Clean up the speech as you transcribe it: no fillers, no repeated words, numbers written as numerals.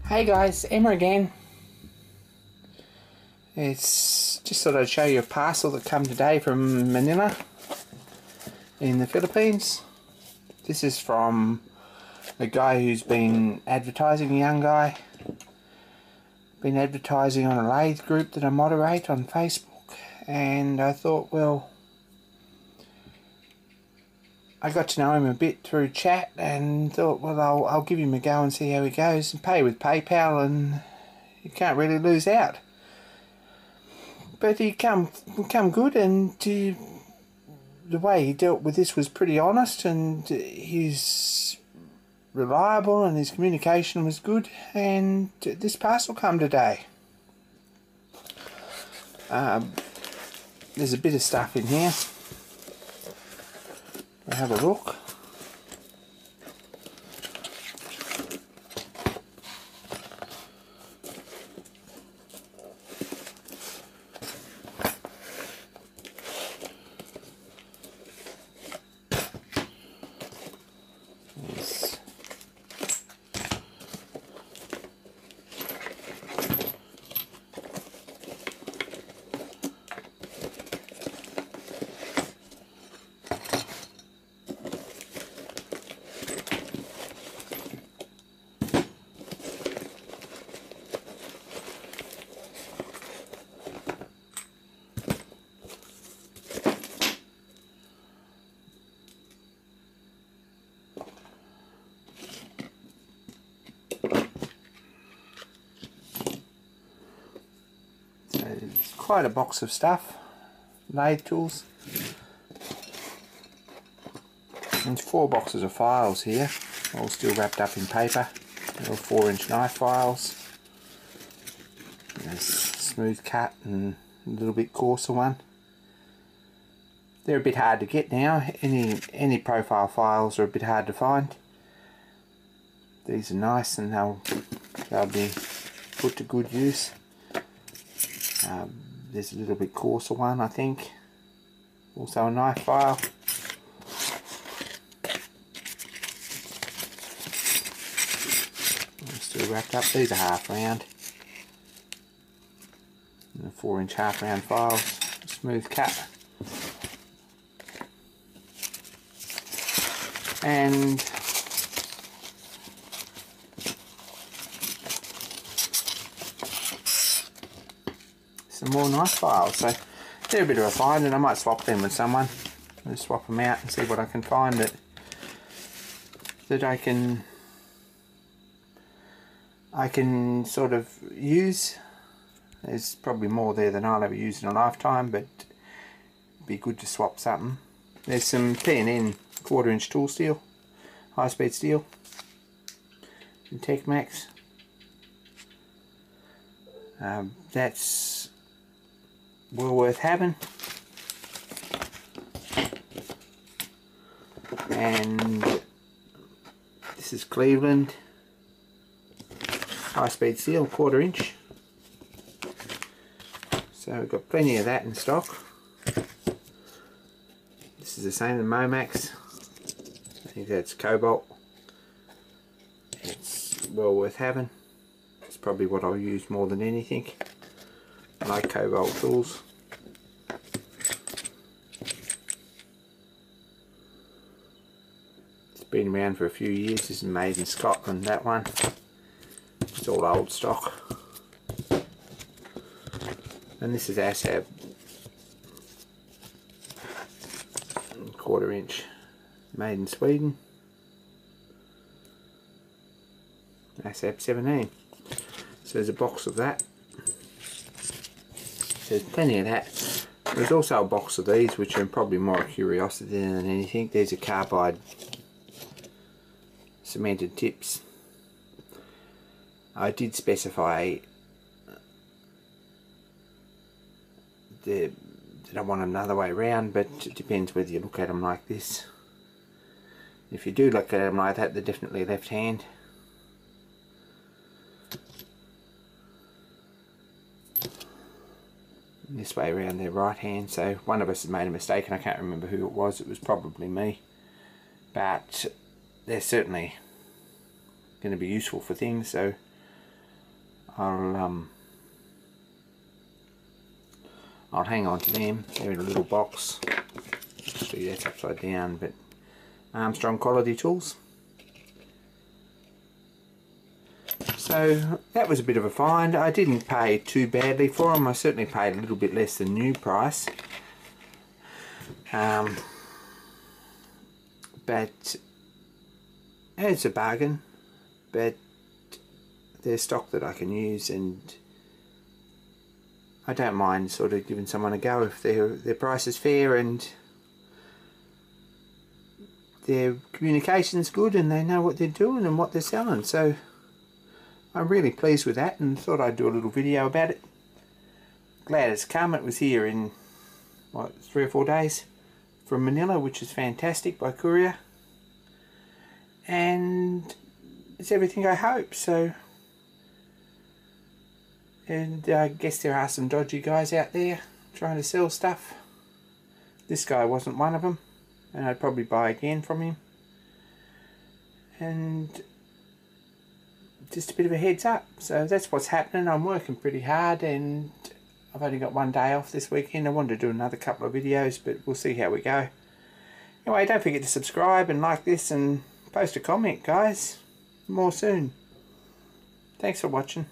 Hey guys, Emma again. It's just thought I'd show you a parcel that come today from Manila in the Philippines. This is from a guy who's been advertising, a young guy. Been advertising on a lathe group that I moderate on Facebook, and I thought, well, I got to know him a bit through chat and thought, well, I'll give him a go and see how he goes, and pay with PayPal, and you can't really lose out. But he come good, and the way he dealt with this was pretty honest, and he's reliable, and his communication was good, and this parcel come today. There's a bit of stuff in here. We'll have a look. It's quite a box of stuff, lathe tools. There's 4 boxes of files here, all still wrapped up in paper. Little 4-inch knife files. There's smooth cut and a little bit coarser one. They're a bit hard to get now. Any profile files are a bit hard to find. These are nice, and they'll be put to good use. There's a little bit coarser one, I think. Also a knife file. Still wrapped up. These are half round. 4-inch half round files. Smooth cut. And some more knife files. So they're a bit of a find, and I might swap them with someone. I'll just swap them out and see what I can find that I can sort of use. There's probably more there than I'll ever use in a lifetime, but it'd be good to swap something. There's some P&N 1/4-inch tool steel, high speed steel, and Techmax. That's well worth having. And this is Cleveland high speed steel, 1/4-inch. So we've got plenty of that in stock. This is the same as Momax. I think that's Cobalt. It's well worth having. It's probably what I'll use more than anything. I like Cobalt tools. It's been around for a few years. This is made in Scotland, that one. It's all old stock. And this is ASAB 1/4-inch, made in Sweden. ASAB 17. So there's a box of that. There's plenty of that. There's also a box of these, which are probably more a curiosity than anything. There's a carbide cemented tips. I did specify that I want them the other way around, but it depends whether you look at them like this. If you do look at them like that, they're definitely left hand. This way around they're right hand, so one of us has made a mistake, and I can't remember who it was. It was probably me, but they're certainly going to be useful for things. So I'll hang on to them. They're in a little box. See, that's upside down, but Armstrong Quality Tools. So that was a bit of a find. I didn't pay too badly for them. I certainly paid a little bit less than new price. But it's a bargain. But they're stock that I can use, and I don't mind sort of giving someone a go if their price is fair and their communication's good and they know what they're doing and what they're selling. So I'm really pleased with that and thought I'd do a little video about it. Glad it's come. It was here in what, 3 or 4 days from Manila, which is fantastic, by courier, and it's everything I hope. So, and I guess there are some dodgy guys out there trying to sell stuff. This guy wasn't one of them, and I'd probably buy again from him. And just a bit of a heads up. So that's what's happening. I'm working pretty hard and I've only got 1 day off this weekend. I wanted to do another couple of videos, but we'll see how we go. Anyway, don't forget to subscribe and like this and post a comment, guys. More soon. Thanks for watching.